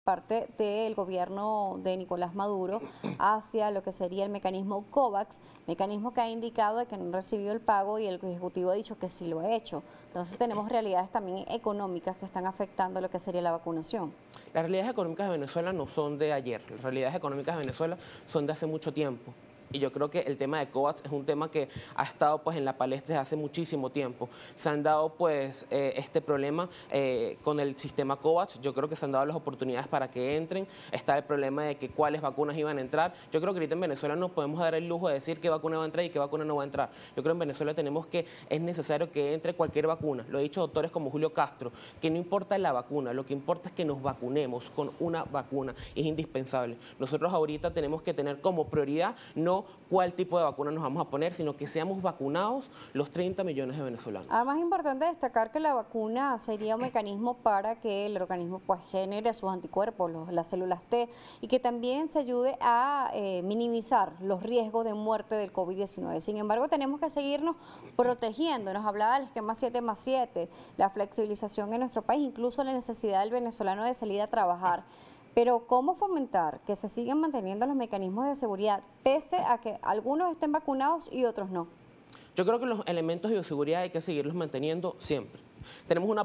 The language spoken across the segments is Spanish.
parte del gobierno de Nicolás Maduro hacia lo que sería el mecanismo COVAX, mecanismo que ha indicado de que no ha recibido el pago y el Ejecutivo ha dicho que sí lo ha hecho. Entonces tenemos realidades también económicas que están afectando lo que sería la vacunación. Las realidades económicas de Venezuela no son de ayer, las realidades económicas de Venezuela son de hace mucho tiempo. Y yo creo que el tema de COVAX es un tema que ha estado pues en la palestra desde hace muchísimo tiempo. Se han dado pues este problema con el sistema COVAX, yo creo que se han dado las oportunidades para que entren, está el problema de que cuáles vacunas iban a entrar. Yo creo que ahorita en Venezuela no podemos dar el lujo de decir qué vacuna va a entrar y qué vacuna no va a entrar. Yo creo que en Venezuela tenemos que, es necesario que entre cualquier vacuna, lo he dicho doctores como Julio Castro, que no importa la vacuna, lo que importa es que nos vacunemos con una vacuna, es indispensable. Nosotros ahorita tenemos que tener como prioridad no cuál tipo de vacuna nos vamos a poner, sino que seamos vacunados los 30 millones de venezolanos. Además es importante destacar que la vacuna sería un mecanismo para que el organismo pues genere sus anticuerpos, las células T, y que también se ayude a minimizar los riesgos de muerte del COVID-19. Sin embargo, tenemos que seguirnos protegiendo. Nos hablaba del esquema 7+7, la flexibilización en nuestro país, incluso la necesidad del venezolano de salir a trabajar. Pero ¿cómo fomentar que se sigan manteniendo los mecanismos de seguridad, pese a que algunos estén vacunados y otros no? Yo creo que los elementos de bioseguridad hay que seguirlos manteniendo siempre. Tenemos un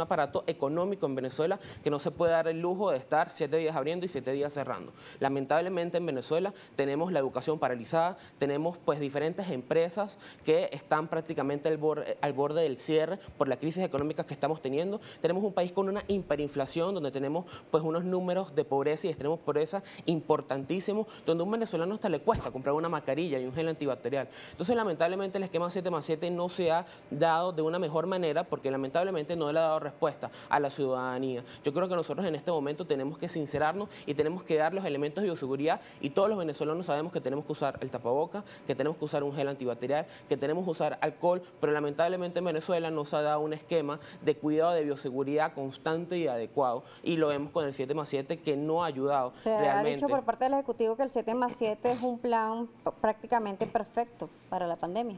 aparato económico en Venezuela que no se puede dar el lujo de estar 7 días abriendo y 7 días cerrando. Lamentablemente en Venezuela tenemos la educación paralizada, tenemos pues diferentes empresas que están prácticamente al borde del cierre por la crisis económica que estamos teniendo. Tenemos un país con una hiperinflación donde tenemos pues unos números de pobreza y extrema pobreza importantísimos, donde a un venezolano hasta le cuesta comprar una mascarilla y un gel antibacterial. Entonces lamentablemente el esquema 7+7 no se ha dado de una mejor manera porque lamentablemente no le ha dado respuesta a la ciudadanía. Yo creo que nosotros en este momento tenemos que sincerarnos y tenemos que dar los elementos de bioseguridad, y todos los venezolanos sabemos que tenemos que usar el tapaboca, que tenemos que usar un gel antibacterial, que tenemos que usar alcohol, pero lamentablemente en Venezuela no se ha dado un esquema de cuidado de bioseguridad constante y adecuado, y lo vemos con el 7+7 que no ha ayudado realmente. Se ha dicho por parte del Ejecutivo que el 7+7 es un plan prácticamente perfecto para la pandemia.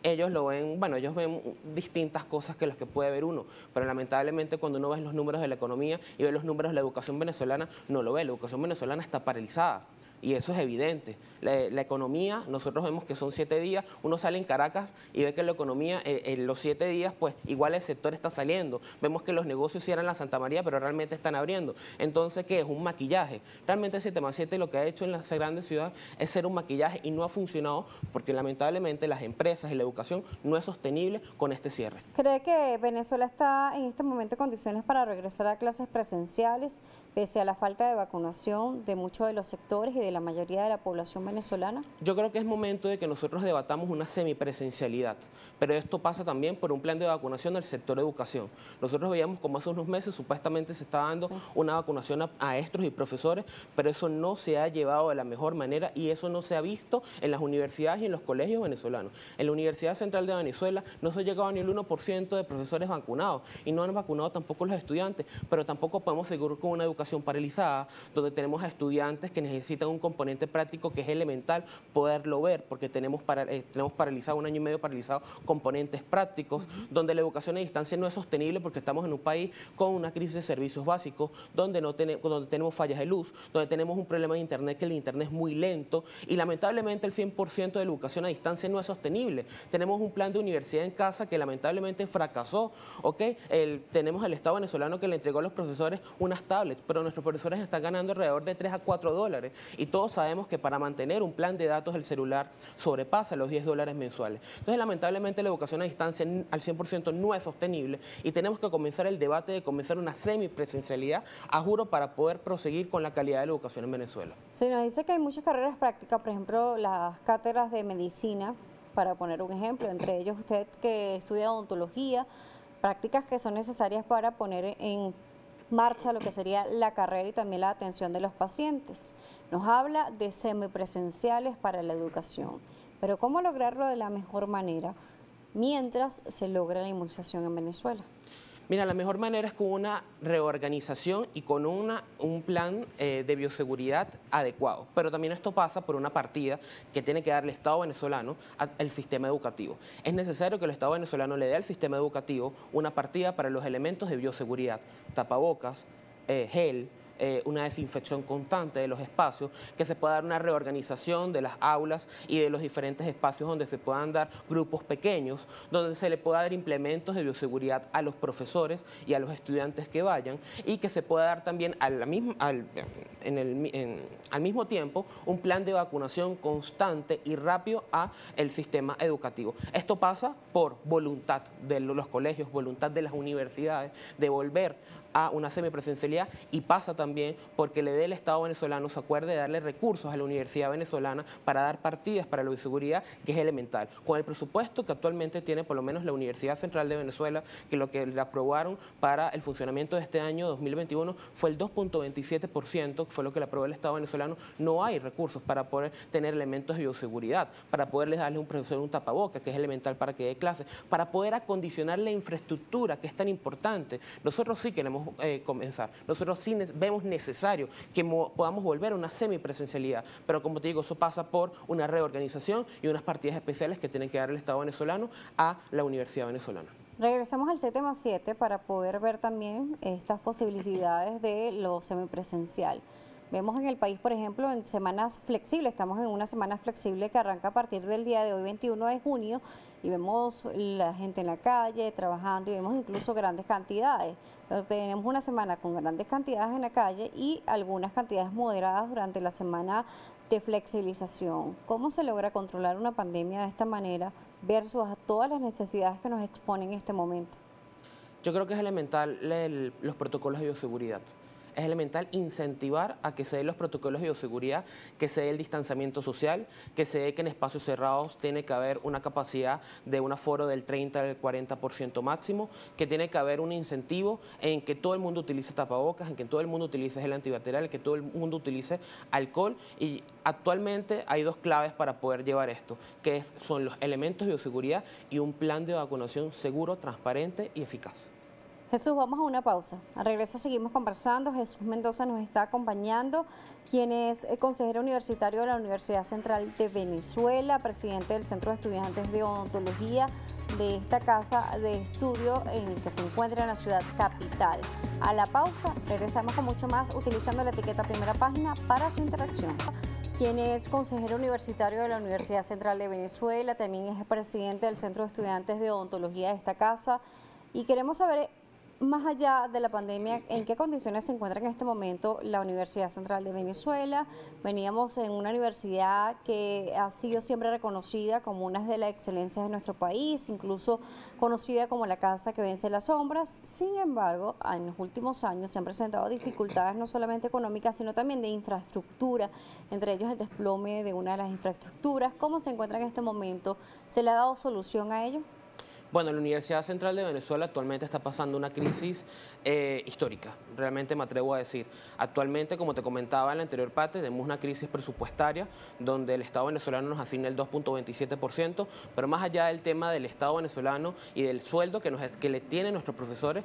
Ellos lo ven, bueno, ellos ven distintas cosas que las que puede ver uno, pero lamentablemente cuando uno ve los números de la economía y ve los números de la educación venezolana, no lo ve. La educación venezolana está paralizada. Y eso es evidente. La economía, nosotros vemos que son 7 días, uno sale en Caracas y ve que la economía en los 7 días, pues igual el sector está saliendo. Vemos que los negocios cierran la Santa María, pero realmente están abriendo. Entonces, ¿qué es? Un maquillaje. Realmente el 7+7 lo que ha hecho en las grandes ciudades es ser un maquillaje y no ha funcionado porque lamentablemente las empresas y la educación no es sostenible con este cierre. ¿Cree que Venezuela está en este momento en condiciones para regresar a clases presenciales, pese a la falta de vacunación de muchos de los sectores y de la mayoría de la población venezolana? Yo creo que es momento de que nosotros debatamos una semipresencialidad, pero esto pasa también por un plan de vacunación del sector educación. Nosotros veíamos como hace unos meses supuestamente se estaba dando una vacunación a maestros y profesores, pero eso no se ha llevado de la mejor manera y eso no se ha visto en las universidades y en los colegios venezolanos. En la Universidad Central de Venezuela no se ha llegado ni el 1% de profesores vacunados y no han vacunado tampoco los estudiantes, pero tampoco podemos seguir con una educación paralizada, donde tenemos a estudiantes que necesitan un componente práctico que es elemental poderlo ver, porque tenemos paralizado, 1 año y medio paralizado, componentes prácticos, donde la educación a distancia no es sostenible porque estamos en un país con una crisis de servicios básicos, donde tenemos fallas de luz, donde tenemos un problema de internet, que el internet es muy lento, y lamentablemente el 100% de la educación a distancia no es sostenible. Tenemos un plan de universidad en casa que lamentablemente fracasó, ¿ok? Tenemos al Estado venezolano que le entregó a los profesores unas tablets, pero nuestros profesores están ganando alrededor de 3 a 4 dólares, y todos sabemos que para mantener un plan de datos el celular sobrepasa los 10 dólares mensuales. Entonces, lamentablemente, la educación a distancia al 100% no es sostenible y tenemos que comenzar el debate de comenzar una semipresencialidad, a juro, para poder proseguir con la calidad de la educación en Venezuela. Se nos dice que hay muchas carreras prácticas, por ejemplo, las cátedras de medicina, para poner un ejemplo, entre ellos usted que estudia odontología, prácticas que son necesarias para poner en marcha lo que sería la carrera y también la atención de los pacientes. Nos habla de semipresenciales para la educación, pero ¿cómo lograrlo de la mejor manera mientras se logra la inmunización en Venezuela? Mira, la mejor manera es con una reorganización y con un plan de bioseguridad adecuado. Pero también esto pasa por una partida que tiene que darle el Estado venezolano al sistema educativo. Es necesario que el Estado venezolano le dé al sistema educativo una partida para los elementos de bioseguridad, tapabocas, gel, una desinfección constante de los espacios, que se pueda dar una reorganización de las aulas y de los diferentes espacios donde se puedan dar grupos pequeños, donde se le pueda dar implementos de bioseguridad a los profesores y a los estudiantes que vayan, y que se pueda dar también al mismo tiempo un plan de vacunación constante y rápido a el sistema educativo. Esto pasa por voluntad de los colegios, voluntad de las universidades de volver a una semipresencialidad, y pasa también porque le dé el Estado venezolano, se acuerde de darle recursos a la Universidad Venezolana para dar partidas para la bioseguridad, que es elemental. Con el presupuesto que actualmente tiene por lo menos la Universidad Central de Venezuela, que lo que le aprobaron para el funcionamiento de este año 2021 fue el 2.27%, que fue lo que le aprobó el Estado venezolano, no hay recursos para poder tener elementos de bioseguridad, para poderles darle a un profesor un tapabocas, que es elemental para que dé clase, para poder acondicionar la infraestructura, que es tan importante. Nosotros sí queremos comenzar. Nosotros sí vemos necesario que podamos volver a una semipresencialidad, pero como te digo, eso pasa por una reorganización y unas partidas especiales que tiene que dar el Estado venezolano a la Universidad Venezolana. Regresamos al 7+7 para poder ver también estas posibilidades de lo semipresencial. Vemos en el país, por ejemplo, en semanas flexibles, estamos en una semana flexible que arranca a partir del día de hoy, 21 de junio, y vemos la gente en la calle trabajando y vemos incluso grandes cantidades. Entonces tenemos una semana con grandes cantidades en la calle y algunas cantidades moderadas durante la semana de flexibilización. ¿Cómo se logra controlar una pandemia de esta manera versus a todas las necesidades que nos exponen en este momento? Yo creo que es elemental los protocolos de bioseguridad. Es elemental incentivar a que se den los protocolos de bioseguridad, que se dé el distanciamiento social, que se dé que en espacios cerrados tiene que haber una capacidad de un aforo del 30 al 40% máximo, que tiene que haber un incentivo en que todo el mundo utilice tapabocas, en que todo el mundo utilice gel antibacterial, en que todo el mundo utilice alcohol. Y actualmente hay dos claves para poder llevar esto, que son los elementos de bioseguridad y un plan de vacunación seguro, transparente y eficaz. Jesús, vamos a una pausa. Al regreso seguimos conversando. Jesús Mendoza nos está acompañando, quien es consejero universitario de la Universidad Central de Venezuela, presidente del Centro de Estudiantes de Odontología de esta casa de estudio en el que se encuentra en la ciudad capital. A la pausa regresamos con mucho más utilizando la etiqueta Primera Página para su interacción. Quien es consejero universitario de la Universidad Central de Venezuela, también es presidente del Centro de Estudiantes de Odontología de esta casa, y queremos saber, más allá de la pandemia, ¿en qué condiciones se encuentra en este momento la Universidad Central de Venezuela? Veníamos en una universidad que ha sido siempre reconocida como una de las excelencias de nuestro país, incluso conocida como la casa que vence las sombras. Sin embargo, en los últimos años se han presentado dificultades no solamente económicas, sino también de infraestructura, entre ellos el desplome de una de las infraestructuras. ¿Cómo se encuentra en este momento? ¿Se le ha dado solución a ello? Bueno, la Universidad Central de Venezuela actualmente está pasando una crisis histórica, realmente me atrevo a decir. Actualmente, como te comentaba en la anterior parte, tenemos una crisis presupuestaria donde el Estado venezolano nos asigna el 2.27%, pero más allá del tema del Estado venezolano y del sueldo que le tienen nuestros profesores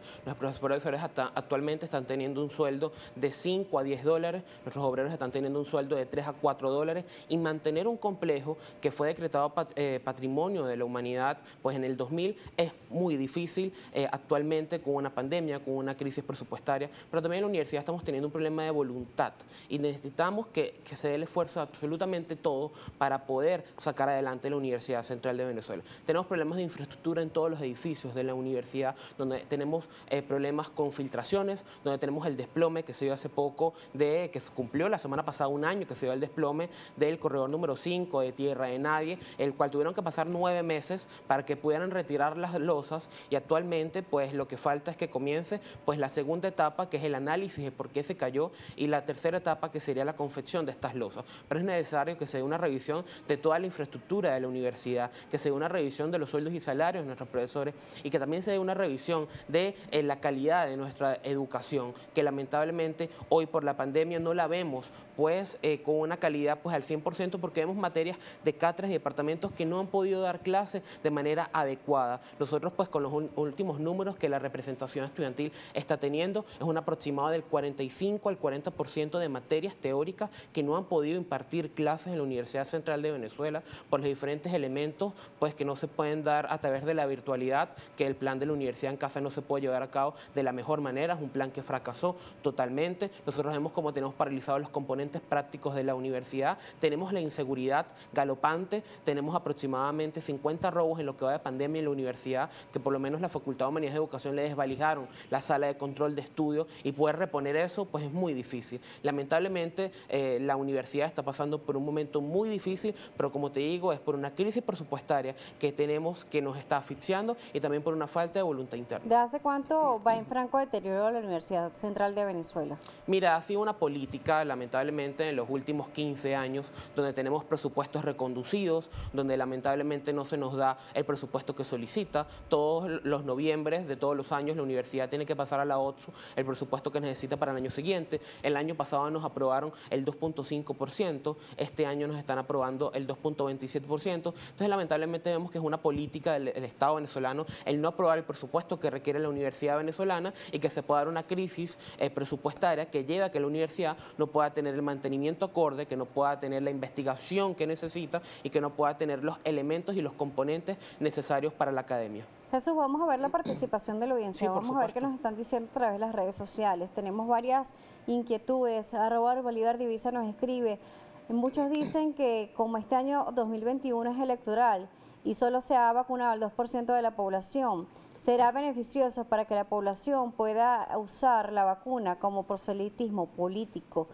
actualmente están teniendo un sueldo de 5 a 10 dólares, nuestros obreros están teniendo un sueldo de 3 a 4 dólares, y mantener un complejo que fue decretado patrimonio de la humanidad pues en el 2000 es muy difícil actualmente con una pandemia, con una crisis presupuestaria, pero también en la universidad estamos teniendo un problema de voluntad y necesitamos que se dé el esfuerzo de absolutamente todo para poder sacar adelante la Universidad Central de Venezuela. Tenemos problemas de infraestructura en todos los edificios de la universidad, donde tenemos problemas con filtraciones, donde tenemos el desplome que se dio hace poco, que se cumplió la semana pasada un año, que se dio el desplome del corredor número 5 de Tierra de Nadie, el cual tuvieron que pasar 9 meses para que pudieran retirar las losas, y actualmente pues lo que falta es que comience pues la segunda etapa, que es el análisis de por qué se cayó, y la tercera etapa, que sería la confección de estas losas. Pero es necesario que se dé una revisión de toda la infraestructura de la universidad, que se dé una revisión de los sueldos y salarios de nuestros profesores, y que también se dé una revisión de la calidad de nuestra educación, que lamentablemente hoy por la pandemia no la vemos pues con una calidad pues al 100%, porque vemos materias de cátedras y departamentos que no han podido dar clases de manera adecuada. Nosotros pues con los últimos números que la representación estudiantil está teniendo, es una un aproximado del 45 al 40% de materias teóricas que no han podido impartir clases en la Universidad Central de Venezuela por los diferentes elementos pues, que no se pueden dar a través de la virtualidad, que el plan de la Universidad en Casa no se puede llevar a cabo de la mejor manera, es un plan que fracasó totalmente. Nosotros vemos cómo tenemos paralizados los componentes prácticos de la universidad, tenemos la inseguridad galopante, tenemos aproximadamente 50 robos en lo que va de pandemia en la universidad, que por lo menos la Facultad de Humanidades de Educación le desvalijaron la sala de control de estudio, y poder reponer eso pues es muy difícil. Lamentablemente la universidad está pasando por un momento muy difícil, pero como te digo, es por una crisis presupuestaria que tenemos, que nos está asfixiando, y también por una falta de voluntad interna. ¿De hace cuánto va en franco deterioro la Universidad Central de Venezuela? Mira, ha sido una política, lamentablemente, en los últimos 15 años, donde tenemos presupuestos reconducidos, donde lamentablemente no se nos da el presupuesto que solicita. Todos los noviembres de todos los años la universidad tiene que pasar a la OTSU el presupuesto que necesita para el año siguiente. El año pasado nos aprobaron el 2.5%, este año nos están aprobando el 2.27%. Entonces, lamentablemente vemos que es una política del Estado venezolano el no aprobar el presupuesto que requiere la universidad venezolana, y que se pueda dar una crisis presupuestaria que lleva a que la universidad no pueda tener el mantenimiento acorde, que no pueda tener la investigación que necesita y que no pueda tener los elementos y los componentes necesarios para la academia. Jesús, vamos a ver la participación de la audiencia, Sí, vamos a ver qué nos están diciendo a través de las redes sociales. Tenemos varias inquietudes. @Bolívar Divisa nos escribe: muchos dicen que como este año 2021 es electoral y solo se ha vacunado al 2% de la población, ¿será beneficioso para que la población pueda usar la vacuna como proselitismo político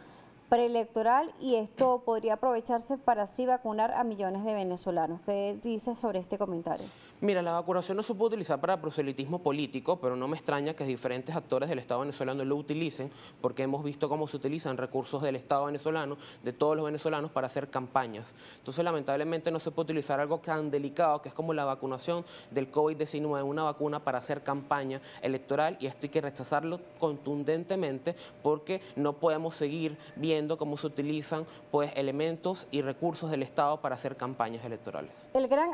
preelectoral, y esto podría aprovecharse para así vacunar a millones de venezolanos? ¿Qué dices sobre este comentario? Mira, la vacunación no se puede utilizar para proselitismo político, pero no me extraña que diferentes actores del Estado venezolano lo utilicen, porque hemos visto cómo se utilizan recursos del Estado venezolano, de todos los venezolanos, para hacer campañas. Entonces, lamentablemente no se puede utilizar algo tan delicado que es como la vacunación del COVID-19, una vacuna para hacer campaña electoral, y esto hay que rechazarlo contundentemente, porque no podemos seguir viendo cómo se utilizan pues elementos y recursos del Estado para hacer campañas electorales. El gran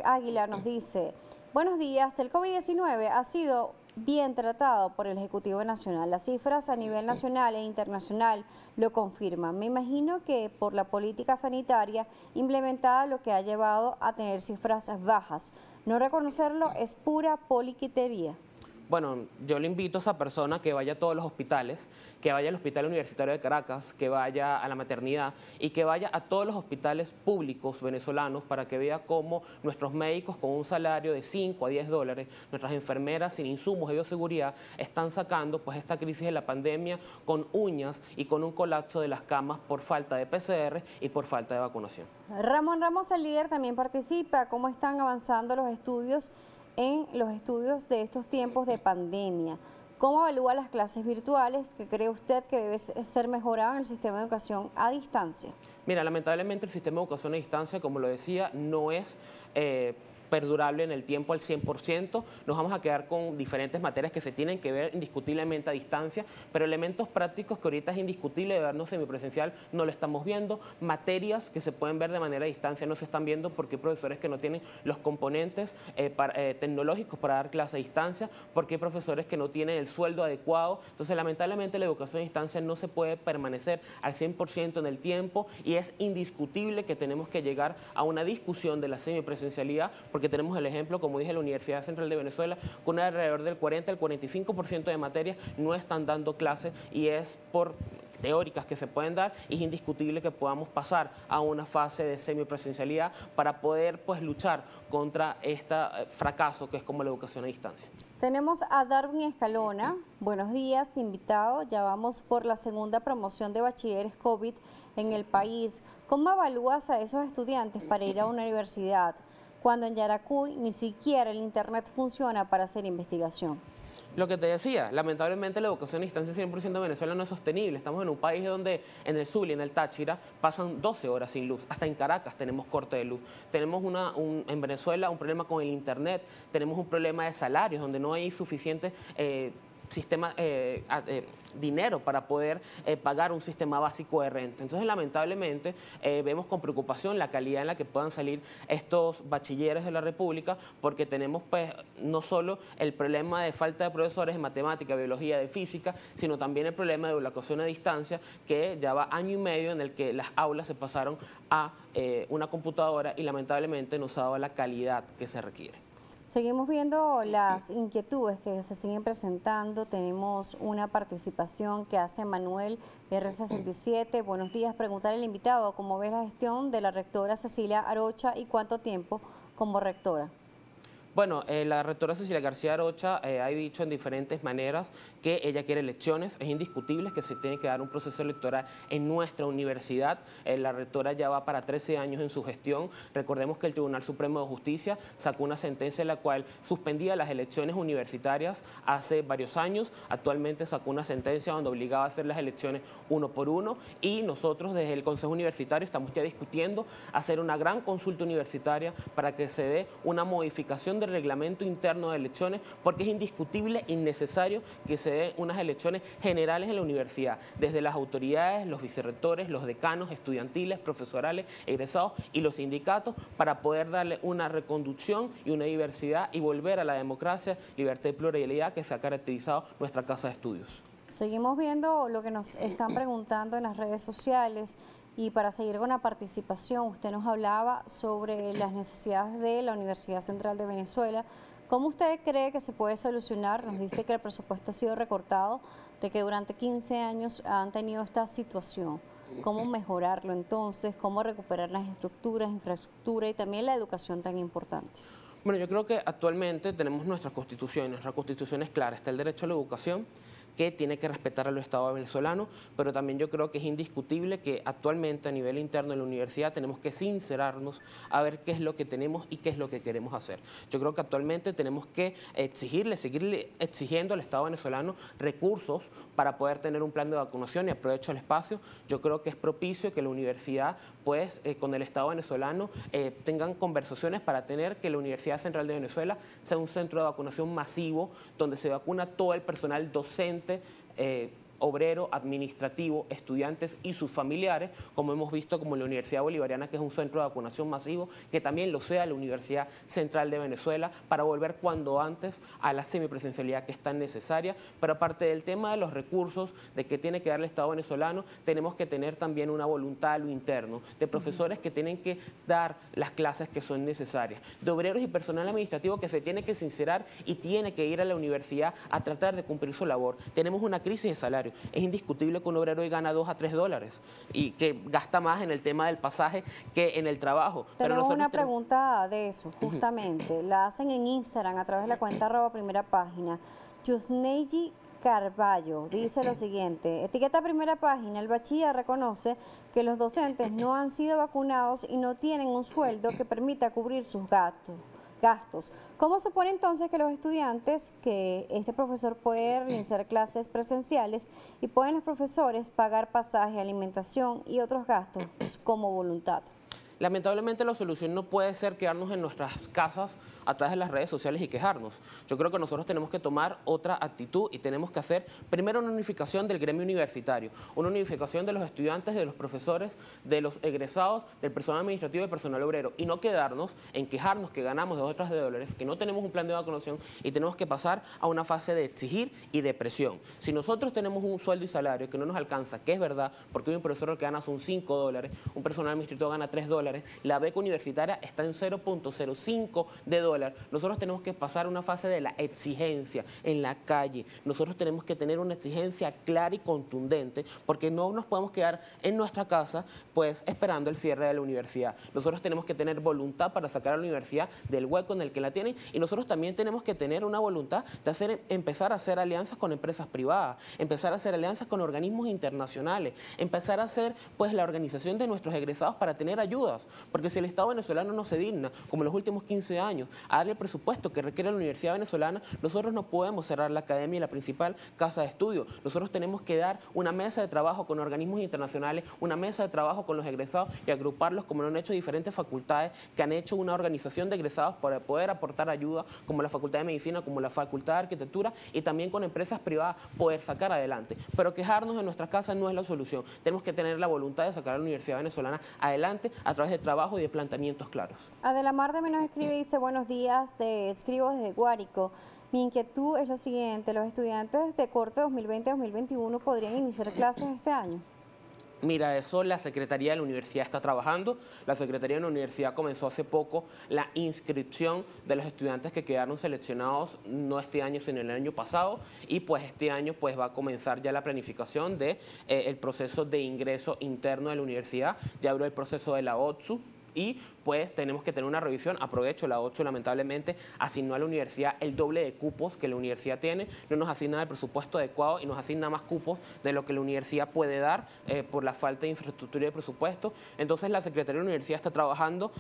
Águila nos dice: buenos días, el COVID-19 ha sido bien tratado por el Ejecutivo Nacional. Las cifras a nivel nacional e internacional lo confirman. Me imagino que por la política sanitaria implementada, lo que ha llevado a tener cifras bajas. No reconocerlo es pura poliquetería. Bueno, yo le invito a esa persona que vaya a todos los hospitales, que vaya al Hospital Universitario de Caracas, que vaya a la maternidad y que vaya a todos los hospitales públicos venezolanos, para que vea cómo nuestros médicos con un salario de 5 a 10 dólares, nuestras enfermeras sin insumos de bioseguridad, están sacando pues esta crisis de la pandemia con uñas y con un colapso de las camas por falta de PCR y por falta de vacunación. Ramón Ramos, el líder, también participa. ¿Cómo están avanzando los estudios de estos tiempos de pandemia? ¿Cómo evalúa las clases virtuales? ¿Qué cree usted que debe ser mejorado en el sistema de educación a distancia? Mira, lamentablemente el sistema de educación a distancia, como lo decía, no es perdurable en el tiempo al 100%. Nos vamos a quedar con diferentes materias que se tienen que ver indiscutiblemente a distancia, pero elementos prácticos que ahorita es indiscutible de vernos semipresencial no lo estamos viendo. Materias que se pueden ver de manera a distancia no se están viendo, porque hay profesores que no tienen los componentes tecnológicos para dar clase a distancia, porque hay profesores que no tienen el sueldo adecuado. Entonces, lamentablemente, la educación a distancia no se puede permanecer al 100% en el tiempo, y es indiscutible que tenemos que llegar a una discusión de la semipresencialidad, porque tenemos el ejemplo, como dije, la Universidad Central de Venezuela, con alrededor del 40 al 45% de materias no están dando clases, y es por teóricas que se pueden dar, y es indiscutible que podamos pasar a una fase de semipresencialidad para poder pues luchar contra este fracaso que es como la educación a distancia. Tenemos a Darwin Escalona. Buenos días, invitado. Ya vamos por la segunda promoción de bachilleres COVID en el país. ¿Cómo evalúas a esos estudiantes para ir a una universidad cuando en Yaracuy ni siquiera el internet funciona para hacer investigación? Lo que te decía, lamentablemente la educación a distancia 100% de Venezuela no es sostenible. Estamos en un país donde en el Zulia, en el Táchira, pasan 12 horas sin luz. Hasta en Caracas tenemos corte de luz. Tenemos en Venezuela un problema con el internet, tenemos un problema de salarios, donde no hay suficiente sistema, dinero para poder pagar un sistema básico de renta. Entonces, lamentablemente, vemos con preocupación la calidad en la que puedan salir estos bachilleres de la República, porque tenemos pues no solo el problema de falta de profesores de matemática, biología, de física, sino también el problema de educación a distancia, que ya va año y medio en el que las aulas se pasaron a una computadora y lamentablemente no se ha dado la calidad que se requiere. Seguimos viendo las inquietudes que se siguen presentando. Tenemos una participación que hace Manuel R67. Buenos días. Preguntarle al invitado cómo ve la gestión de la rectora Cecilia Arocha y cuánto tiempo como rectora. Bueno, la rectora Cecilia García Arocha ha dicho en diferentes maneras que ella quiere elecciones. Es indiscutible que se tiene que dar un proceso electoral en nuestra universidad. La rectora ya va para 13 años en su gestión. Recordemos que el Tribunal Supremo de Justicia sacó una sentencia en la cual suspendía las elecciones universitarias hace varios años. Actualmente sacó una sentencia donde obligaba a hacer las elecciones uno por uno, y nosotros desde el Consejo Universitario estamos ya discutiendo hacer una gran consulta universitaria para que se dé una modificación del reglamento interno de elecciones, porque es indiscutible y necesario que se den unas elecciones generales en la universidad, desde las autoridades, los vicerrectores, los decanos, estudiantiles, profesorales, egresados y los sindicatos, para poder darle una reconducción y una diversidad y volver a la democracia, libertad y pluralidad que se ha caracterizado nuestra casa de estudios. Seguimos viendo lo que nos están preguntando en las redes sociales. Y para seguir con la participación, usted nos hablaba sobre las necesidades de la Universidad Central de Venezuela. ¿Cómo usted cree que se puede solucionar? Nos dice que el presupuesto ha sido recortado, de que durante 15 años han tenido esta situación. ¿Cómo mejorarlo entonces? ¿Cómo recuperar las estructuras, infraestructura y también la educación tan importante? Bueno, yo creo que actualmente tenemos nuestra constitución es clara. Está el derecho a la educación, que tiene que respetar al Estado venezolano, pero también yo creo que es indiscutible que actualmente a nivel interno de la universidad tenemos que sincerarnos a ver qué es lo que tenemos y qué es lo que queremos hacer. Yo creo que actualmente tenemos que seguirle exigiendo al Estado venezolano recursos para poder tener un plan de vacunación, y aprovecho el espacio. Yo creo que es propicio que la universidad, pues, con el Estado venezolano tengan conversaciones para tener que la Universidad Central de Venezuela sea un centro de vacunación masivo, donde se vacuna todo el personal docente, obrero, administrativo, estudiantes y sus familiares, como hemos visto como la Universidad Bolivariana, que es un centro de vacunación masivo, que también lo sea la Universidad Central de Venezuela, para volver cuando antes a la semipresencialidad que es tan necesaria. Pero aparte del tema de los recursos, de que tiene que dar el Estado venezolano, tenemos que tener también una voluntad a lo interno, de profesores que tienen que dar las clases que son necesarias, de obreros y personal administrativo que se tiene que sincerar y tiene que ir a la universidad a tratar de cumplir su labor. Tenemos una crisis de salario. Es indiscutible que un obrero hoy gana $2 a $3 y que gasta más en el tema del pasaje que en el trabajo. Tenemos una pregunta de eso, justamente. La hacen en Instagram a través de la cuenta @primerapágina. Yusneiji Carballo dice lo siguiente: etiqueta Primera Página, el bachiller reconoce que los docentes no han sido vacunados y no tienen un sueldo que permita cubrir sus gastos. ¿Cómo se supone entonces que los estudiantes, que este profesor puede realizar clases presenciales y pueden los profesores pagar pasaje, alimentación y otros gastos como voluntad? Lamentablemente la solución no puede ser quedarnos en nuestras casas a través de las redes sociales y quejarnos. Yo creo que nosotros tenemos que tomar otra actitud y tenemos que hacer primero una unificación del gremio universitario, una unificación de los estudiantes, de los profesores, de los egresados, del personal administrativo y del personal obrero, y no quedarnos en quejarnos que ganamos $2 a $3, que no tenemos un plan de vacunación, y tenemos que pasar a una fase de exigir y de presión. Si nosotros tenemos un sueldo y salario que no nos alcanza, que es verdad, porque hoy un profesor lo que gana son $5, un personal administrativo gana $3, la beca universitaria está en $0.05. Nosotros tenemos que pasar a una fase de la exigencia en la calle. Nosotros tenemos que tener una exigencia clara y contundente, porque no nos podemos quedar en nuestra casa pues esperando el cierre de la universidad. Nosotros tenemos que tener voluntad para sacar a la universidad del hueco en el que la tienen, y nosotros también tenemos que tener una voluntad de empezar a hacer alianzas con empresas privadas, empezar a hacer alianzas con organismos internacionales, empezar a hacer pues la organización de nuestros egresados para tener ayudas. egresados. Porque si el Estado venezolano no se digna, como en los últimos 15 años, a darle el presupuesto que requiere la Universidad Venezolana, nosotros no podemos cerrar la academia y la principal casa de estudio. Nosotros tenemos que dar una mesa de trabajo con organismos internacionales, una mesa de trabajo con los egresados y agruparlos como lo han hecho diferentes facultades que han hecho una organización de egresados para poder aportar ayuda, como la Facultad de Medicina, como la Facultad de Arquitectura, y también con empresas privadas poder sacar adelante. Pero quejarnos en nuestras casas no es la solución. Tenemos que tener la voluntad de sacar a la Universidad Venezolana adelante a través de trabajo y de planteamientos claros. Adelamar de Menos escribe y dice: buenos días, te escribo desde Guárico. Mi inquietud es lo siguiente: ¿los estudiantes de corte 2020-2021 podrían iniciar clases este año? Mira, eso la Secretaría de la Universidad está trabajando. La Secretaría de la Universidad comenzó hace poco la inscripción de los estudiantes que quedaron seleccionados, no este año, sino el año pasado, y pues este año pues va a comenzar ya la planificación de el proceso de ingreso interno de la universidad. Ya abrió el proceso de la OTSU. Y pues tenemos que tener una revisión. Aprovecho, la OTSU lamentablemente asignó a la universidad el doble de cupos que la universidad tiene, no nos asigna el presupuesto adecuado y nos asigna más cupos de lo que la universidad puede dar por la falta de infraestructura y de presupuesto. Entonces la Secretaría de la Universidad está trabajando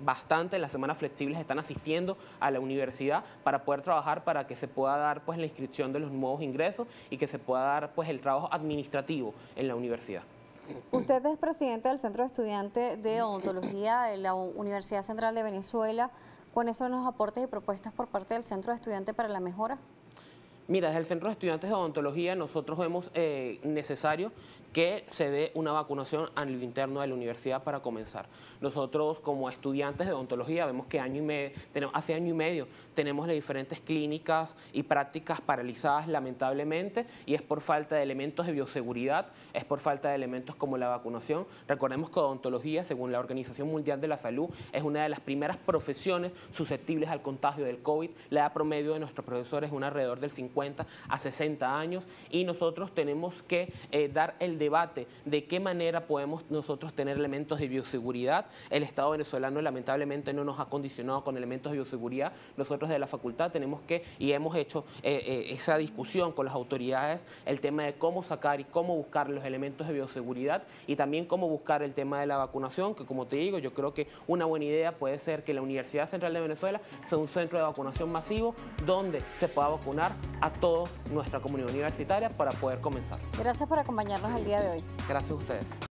bastante, en las semanas flexibles están asistiendo a la universidad para poder trabajar para que se pueda dar pues la inscripción de los nuevos ingresos y que se pueda dar pues el trabajo administrativo en la universidad. Usted es presidente del Centro de Estudiantes de Odontología de la Universidad Central de Venezuela. ¿Cuáles son los aportes y propuestas por parte del Centro de Estudiantes para la mejora? Mira, desde el Centro de Estudiantes de Odontología nosotros vemos necesario que se dé una vacunación a lo interno de la universidad para comenzar. Nosotros como estudiantes de odontología vemos que hace año y medio tenemos las diferentes clínicas y prácticas paralizadas lamentablemente, y es por falta de elementos de bioseguridad, es por falta de elementos como la vacunación. Recordemos que odontología, según la Organización Mundial de la Salud, es una de las primeras profesiones susceptibles al contagio del COVID. La edad promedio de nuestros profesores es alrededor del 50 a 60 años y nosotros tenemos que dar el debate de qué manera podemos nosotros tener elementos de bioseguridad. El Estado venezolano lamentablemente no nos ha condicionado con elementos de bioseguridad. Nosotros de la facultad tenemos que, y hemos hecho esa discusión con las autoridades, el tema de cómo sacar y cómo buscar los elementos de bioseguridad y también cómo buscar el tema de la vacunación, que como te digo, yo creo que una buena idea puede ser que la Universidad Central de Venezuela sea un centro de vacunación masivo donde se pueda vacunar a toda nuestra comunidad universitaria para poder comenzar. Gracias por acompañarnos el día de hoy. Gracias a ustedes.